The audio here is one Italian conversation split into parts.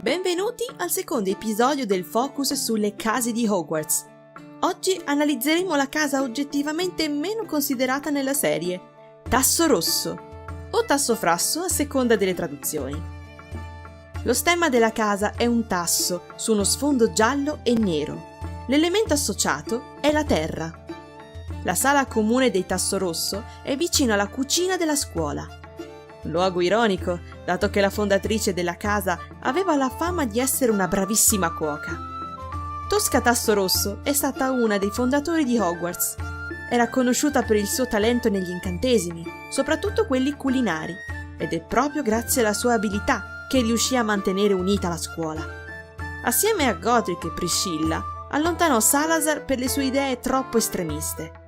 Benvenuti al secondo episodio del focus sulle case di Hogwarts. Oggi analizzeremo la casa oggettivamente meno considerata nella serie, Tasso Rosso, o Tasso Frasso a seconda delle traduzioni. Lo stemma della casa è un tasso su uno sfondo giallo e nero. L'elemento associato è la terra. La sala comune dei Tasso Rosso è vicino alla cucina della scuola. Luogo ironico, dato che la fondatrice della casa aveva la fama di essere una bravissima cuoca. Tosca Tasso Rosso è stata una dei fondatori di Hogwarts. Era conosciuta per il suo talento negli incantesimi, soprattutto quelli culinari, ed è proprio grazie alla sua abilità che riuscì a mantenere unita la scuola. Assieme a Godric e Priscilla, allontanò Salazar per le sue idee troppo estremiste.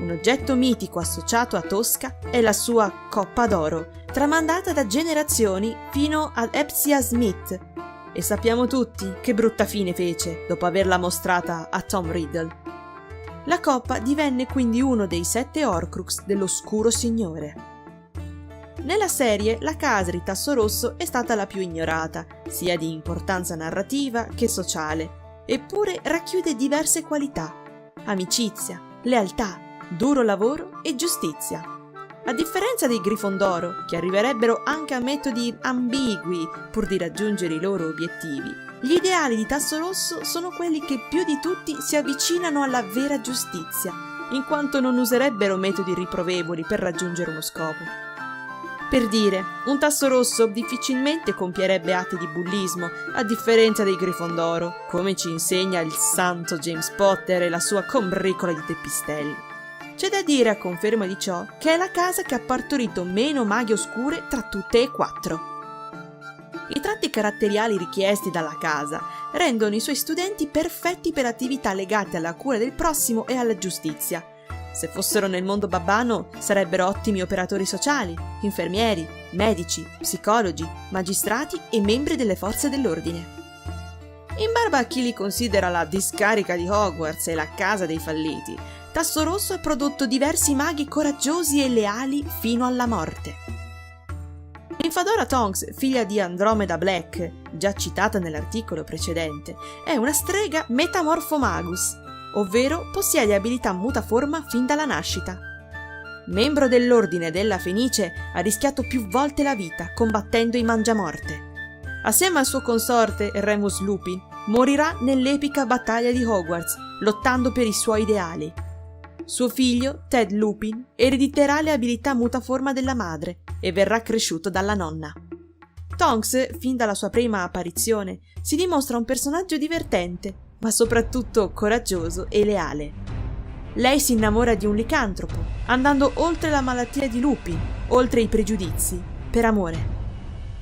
Un oggetto mitico associato a Tosca è la sua Coppa d'Oro, tramandata da generazioni fino ad Epsia Smith, e sappiamo tutti che brutta fine fece dopo averla mostrata a Tom Riddle. La coppa divenne quindi uno dei 7 Horcrux dell'Oscuro Signore. Nella serie la casa di Tasso Rosso è stata la più ignorata, sia di importanza narrativa che sociale, eppure racchiude diverse qualità: amicizia, lealtà, duro lavoro e giustizia. A differenza dei Grifondoro, che arriverebbero anche a metodi ambigui pur di raggiungere i loro obiettivi, gli ideali di Tasso Rosso sono quelli che più di tutti si avvicinano alla vera giustizia, in quanto non userebbero metodi riprovevoli per raggiungere uno scopo. Per dire, un Tasso Rosso difficilmente compierebbe atti di bullismo, a differenza dei Grifondoro, come ci insegna il santo James Potter e la sua combricola di teppistelli. C'è da dire a conferma di ciò che è la casa che ha partorito meno maghe oscure tra tutte e 4. I tratti caratteriali richiesti dalla casa rendono i suoi studenti perfetti per attività legate alla cura del prossimo e alla giustizia. Se fossero nel mondo babbano sarebbero ottimi operatori sociali, infermieri, medici, psicologi, magistrati e membri delle forze dell'ordine. In barba a chi li considera la discarica di Hogwarts e la casa dei falliti, Tasso Rosso ha prodotto diversi maghi coraggiosi e leali fino alla morte. Nymphadora Tonks, figlia di Andromeda Black, già citata nell'articolo precedente, è una strega metamorfomagus, ovvero possiede abilità mutaforma fin dalla nascita. Membro dell'Ordine della Fenice, ha rischiato più volte la vita combattendo i Mangiamorte. Assieme al suo consorte Remus Lupin, morirà nell'epica battaglia di Hogwarts, lottando per i suoi ideali. Suo figlio, Ted Lupin, erediterà le abilità mutaforma della madre e verrà cresciuto dalla nonna. Tonks, fin dalla sua prima apparizione, si dimostra un personaggio divertente, ma soprattutto coraggioso e leale. Lei si innamora di un licantropo, andando oltre la malattia di Lupin, oltre i pregiudizi, per amore.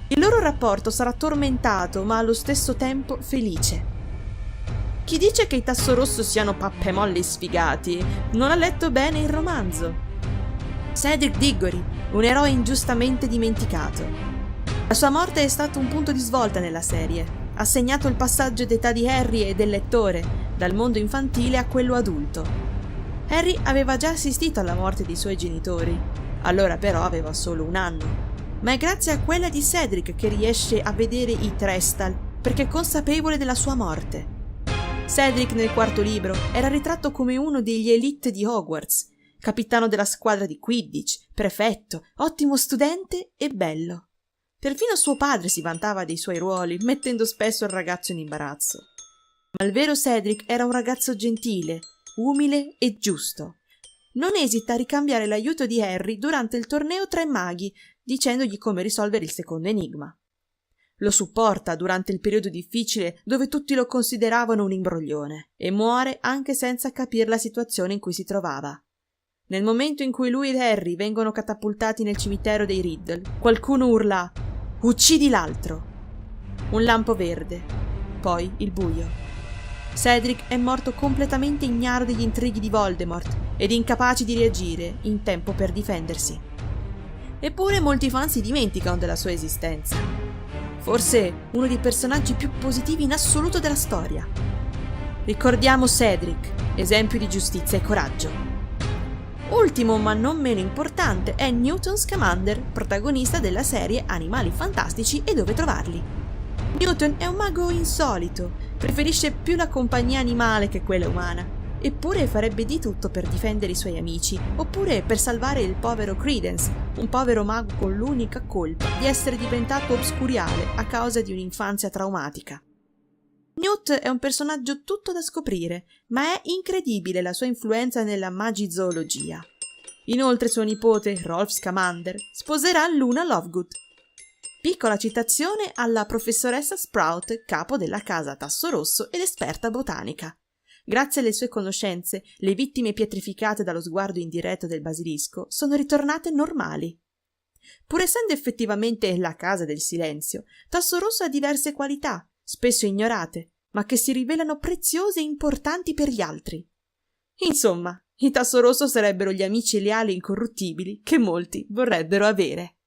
Il loro rapporto sarà tormentato, ma allo stesso tempo felice. Chi dice che i Tasso Rosso siano pappemolli sfigati non ha letto bene il romanzo. Cedric Diggory, un eroe ingiustamente dimenticato. La sua morte è stato un punto di svolta nella serie. Ha segnato il passaggio d'età di Harry e del lettore, dal mondo infantile a quello adulto. Harry aveva già assistito alla morte dei suoi genitori, allora però aveva solo 1 anno. Ma è grazie a quella di Cedric che riesce a vedere i Trestal, perché è consapevole della sua morte. Cedric nel 4º libro era ritratto come uno degli elite di Hogwarts, capitano della squadra di Quidditch, prefetto, ottimo studente e bello. Perfino suo padre si vantava dei suoi ruoli, mettendo spesso il ragazzo in imbarazzo. Ma il vero Cedric era un ragazzo gentile, umile e giusto. Non esita a ricambiare l'aiuto di Harry durante il torneo 3 maghi, dicendogli come risolvere il secondo enigma. Lo supporta durante il periodo difficile dove tutti lo consideravano un imbroglione e muore anche senza capire la situazione in cui si trovava. Nel momento in cui lui ed Harry vengono catapultati nel cimitero dei Riddle, qualcuno urla «Uccidi l'altro!». Un lampo verde, poi il buio. Cedric è morto completamente ignaro degli intrighi di Voldemort ed incapace di reagire in tempo per difendersi. Eppure molti fan si dimenticano della sua esistenza. Forse uno dei personaggi più positivi in assoluto della storia. Ricordiamo Cedric, esempio di giustizia e coraggio. Ultimo ma non meno importante è Newton Scamander, protagonista della serie Animali Fantastici e dove trovarli. Newton è un mago insolito, preferisce più la compagnia animale che quella umana. Eppure farebbe di tutto per difendere i suoi amici, oppure per salvare il povero Credence, un povero mago con l'unica colpa di essere diventato obscuriale a causa di un'infanzia traumatica. Newt è un personaggio tutto da scoprire, ma è incredibile la sua influenza nella magizoologia. Inoltre suo nipote, Rolf Scamander, sposerà Luna Lovegood. Piccola citazione alla professoressa Sprout, capo della casa Tasso Rosso ed esperta botanica. Grazie alle sue conoscenze, le vittime pietrificate dallo sguardo indiretto del basilisco sono ritornate normali. Pur essendo effettivamente la casa del silenzio, Tasso Rosso ha diverse qualità, spesso ignorate, ma che si rivelano preziose e importanti per gli altri. Insomma, i Tasso Rosso sarebbero gli amici leali e incorruttibili che molti vorrebbero avere.